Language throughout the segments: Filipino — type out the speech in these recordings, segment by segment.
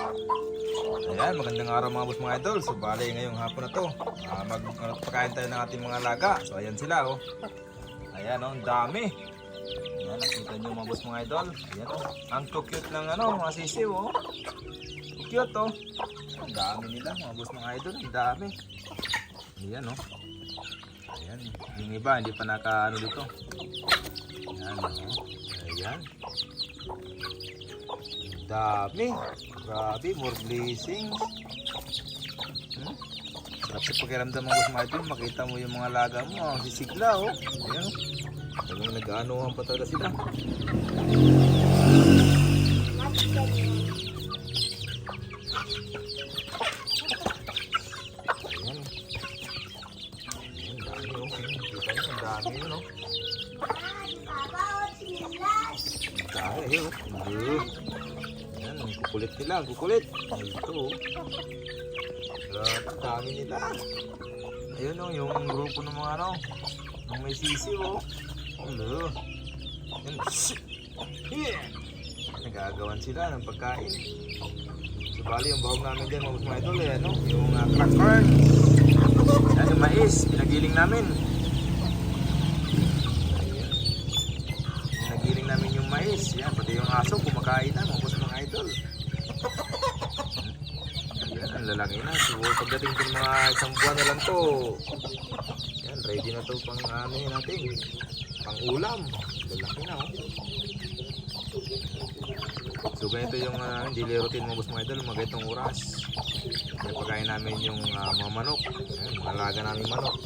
Ayan, magandang araw mga boss mga idol. So bali ngayong hapon na to, magpakain tayo ng ating mga alaga. So ayan sila oh. Ayan oh, ang dami. Ayan, nakita nyo mga boss mga idol. Ayan oh, ang cute ng mga sisiw oh. Cute oh. Ang dami nila mga boss mga idol, ang dami. Ayan oh. Ayan, yung iba hindi pa naka dito. Ayan oh. Ayan. Dami. Grabe, more blessings. Sarap sa pakiramdam mga boss mga idol. Makita mo yung mga laga mo, ang sisigla oh. Ayan oh. Talagang nag-aanuhan pa talaga sila. Ayan. Ayan, dami oh. Kita nyo, ang dami yun oh. Dami, ayun oh. Ayan, kukulit nila, kukulit. Ito oh. Grabe, dami nila. Ayun oh, yung grupo ng mga ng may sisiw oh. Hello. Ayan. Yeah. Nagagawan sila ng pagkain. So bali yung bahog namin dyan mga idol eh, yung crack corn. Ayan yung mais, pinagiling namin. Ayan. Pinagiling namin yung mais. Ayan, pati yung aso kumakain na mga idol. Ayan, ang lalaki na. So pagdating din mga isang buwan na lang to. Ayan, ready na to pang natin. Pang ulam. Lalaki na oh. So ganito yung daily routine mga boss mga idol, mga ganitong oras. Kaya pagkain namin yung mga manok. Ayan, mga alaga namin manok.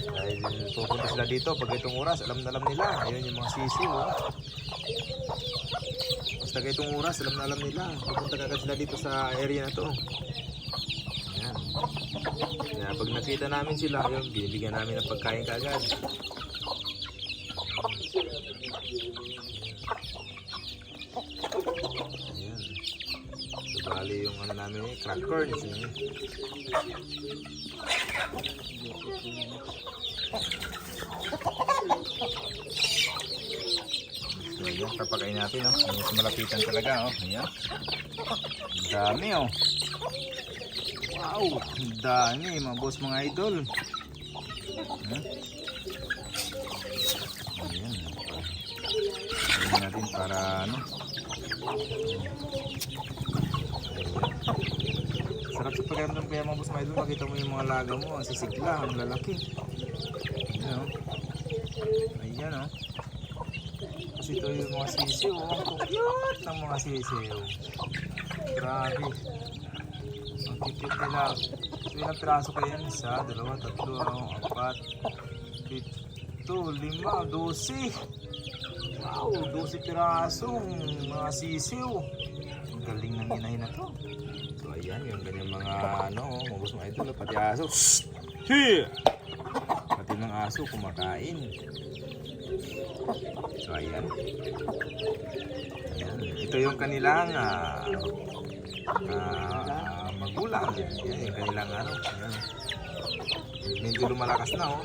Dahil pupunta sila dito pag ganitong oras, alam na alam nila. Ayun yung mga sisiw oh. Basta ganitong oras, alam na alam nila. Pupunta kagad sila dito sa area na to. Ayan. Kaya pag nakita namin sila, yun, binibigyan namin ng pagkain kagad. Ayan. So bali yung namin crack corns. So ayan, papakain natin oh. Ayan, malapitan talaga oh. Ayan. Dami oh. Wow, dami mga boss mga idol. Ayan. Ayan natin para sarap sa pakiramdam kaya mga boss mga idol. Makita mo yung mga laga mo, ang sisigla, ang lalaki. Ayan o. Ayan o. Kasi ito yung mga sisiw o. Ang cute ng mga sisiw. Grabe. Ang cute nila. So ilang piraso kayo yan? 1, 2, 3, 4, 5, 7, 8, 9, 12. Wow, 12 pirasong mga sisiw. Ang galing ng inahin na to. So ayan, yung ganyan mga mga boss mga idol, pati aso. Here! Pati ng aso kumakain. So ayan. Ayan. Ito yung kanilang magulang. Ayan, yung kanilang ayan. Medyo lumalakas na oh.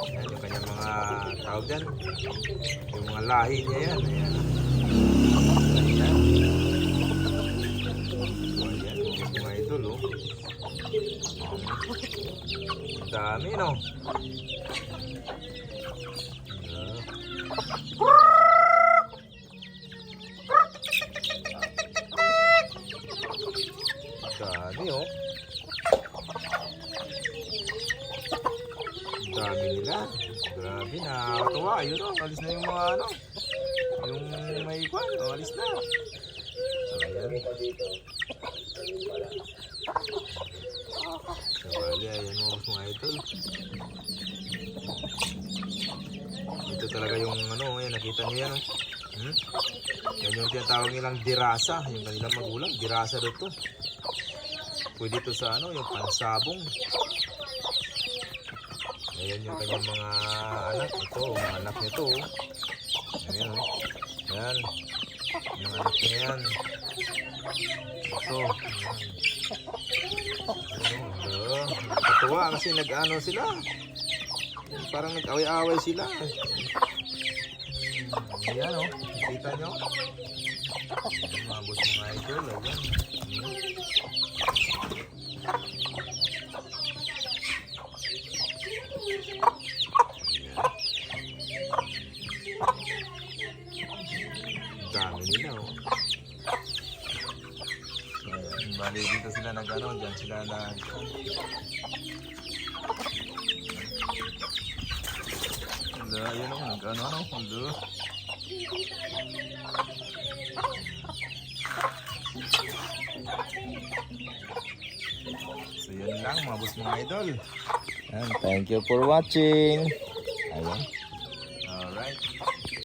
Ayan, yung kanyang mga tawag dyan. Yung mga lahi niya yan. Ayan. Ayan. So ayan, mga idol oh. Dami no. Dami oh. Dami nila. Grabe, nakakatuwa. Ayun o, alis na yung mga yung may kwan, alis na. So ayan. So bali, ayan mga idol. Ito talaga yung ayan, nakita niyo yan Yan yung tinatawag nilang dirasa, yung kanilang magulang, dirasa dito. Pwede ito sa yung pansabong. Ayan yung kanyang mga anak. Ito, mga anak nito. Ayan o. Ayan. Mga anak niya yan. Ito. Ayan. Nakakatuwa kasi nag-ano sila. Parang nag-away-away sila. Ayan o, kita nyo? Ayan, mga boss mga idol, ayan. Dami nila o. Ayan, bali dito sila nag-ano, dyan sila nag... Hala, ayan o, nag-ano, hala. So yun lang mga boss mga idol. And thank you for watching. Ayan.